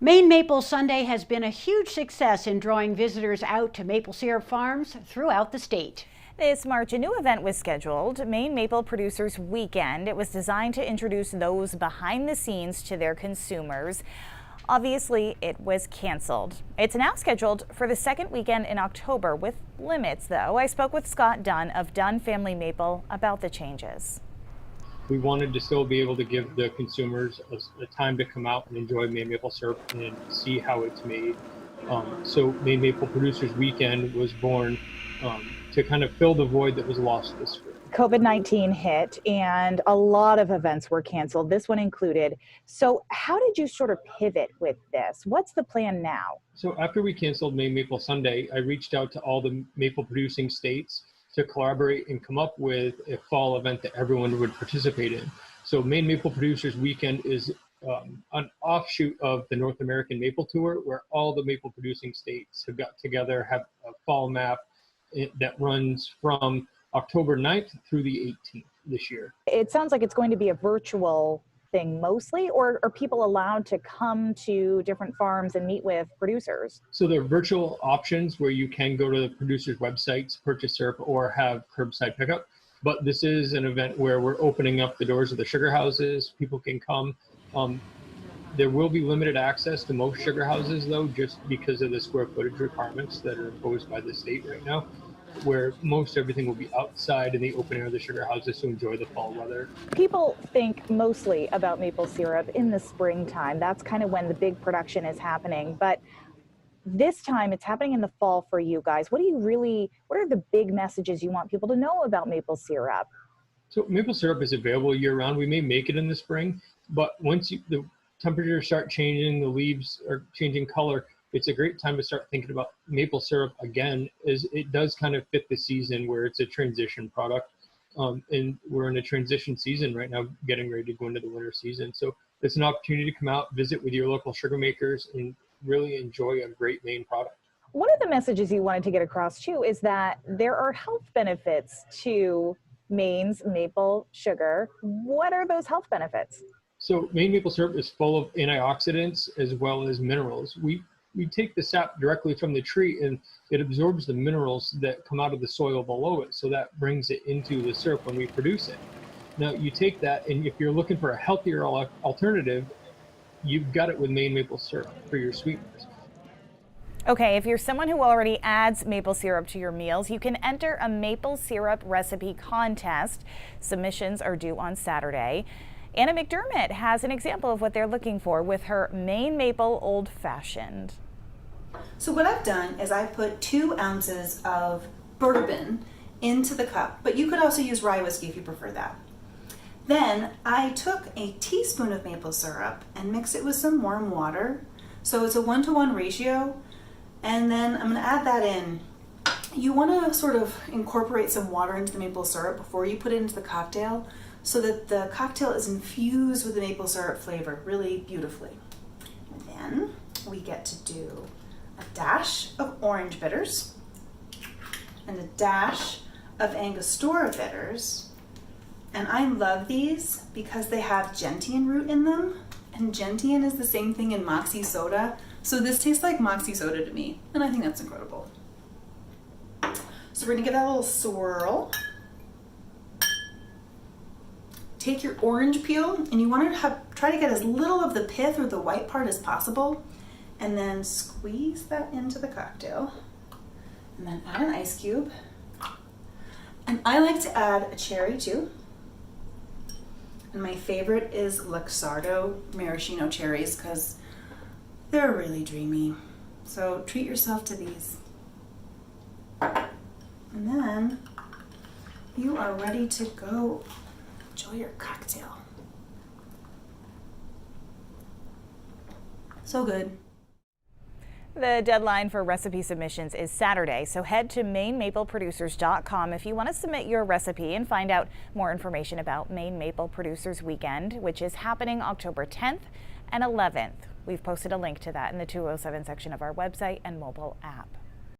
Maine Maple Sunday has been a huge success in drawing visitors out to maple syrup farms throughout the state. This March, a new event was scheduled, Maine Maple Producers Weekend. It was designed to introduce those behind the scenes to their consumers. Obviously, it was canceled. It's now scheduled for the second weekend in October with limits, though. I spoke with Scott Dunn of Dunn Family Maple about the changes. We wanted to still be able to give the consumers a time to come out and enjoy Maine maple syrup and see how it's made. So Maine Maple Producers Weekend was born to kind of fill the void that was lost this spring. COVID-19 hit and a lot of events were canceled, this one included. So how did you sort of pivot with this? What's the plan now? So after we canceled Maine Maple Sunday, I reached out to all the maple producing states to collaborate and come up with a fall event that everyone would participate in. So Maine Maple Producers Weekend is an offshoot of the North American Maple Tour, where all the maple producing states have got together, have a fall map that runs from October 9th through the 18th this year. It sounds like it's going to be a virtual thing mostly, or are people allowed to come to different farms and meet with producers? So there are virtual options where you can go to the producers' websites, purchase syrup, or have curbside pickup. But this is an event where we're opening up the doors of the sugar houses. People can come. There will be limited access to most sugar houses, though, just because of the square footage requirements that are imposed by the state right now, where most everything will be outside in the open air of the sugar houses to enjoy the fall weather. People think mostly about maple syrup in the springtime. That's kind of when the big production is happening. But this time it's happening in the fall for you guys. What are the big messages you want people to know about maple syrup? So maple syrup is available year round. We may make it in the spring, but once the temperatures start changing, the leaves are changing color, it's a great time to start thinking about maple syrup again, as it does kind of fit the season where it's a transition product. And we're in a transition season right now, getting ready to go into the winter season. So it's an opportunity to come out, visit with your local sugar makers, and really enjoy a great Maine product. One of the messages you wanted to get across too is that there are health benefits to Maine's maple sugar. What are those health benefits? So Maine maple syrup is full of antioxidants as well as minerals. We take the sap directly from the tree and it absorbs the minerals that come out of the soil below it. So that brings it into the syrup when we produce it. Now you take that, and if you're looking for a healthier alternative, you've got it with Maine maple syrup for your sweeteners. Okay, if you're someone who already adds maple syrup to your meals, you can enter a maple syrup recipe contest. Submissions are due on Saturday. Anna McDermott has an example of what they're looking for with her Maine Maple Old Fashioned. So what I've done is I put 2 ounces of bourbon into the cup, but you could also use rye whiskey if you prefer that. Then I took a teaspoon of maple syrup and mixed it with some warm water. So it's a 1-to-1 ratio. And then I'm going to add that in. You want to sort of incorporate some water into the maple syrup before you put it into the cocktail, so that the cocktail is infused with the maple syrup flavor really beautifully. And then we get to do a dash of orange bitters and a dash of Angostura bitters. And I love these because they have gentian root in them, and gentian is the same thing in Moxie soda. So this tastes like Moxie soda to me, and I think that's incredible. So we're gonna give that a little swirl. Take your orange peel, and you want to try to get as little of the pith or the white part as possible, and then squeeze that into the cocktail, and then add an ice cube. And I like to add a cherry too. And my favorite is Luxardo maraschino cherries because they're really dreamy. So treat yourself to these. And then you are ready to go. Enjoy your cocktail. So good. The deadline for recipe submissions is Saturday, so head to MaineMapleProducers.com if you want to submit your recipe and find out more information about Maine Maple Producers Weekend, which is happening October 10th and 11th. We've posted a link to that in the 207 section of our website and mobile app.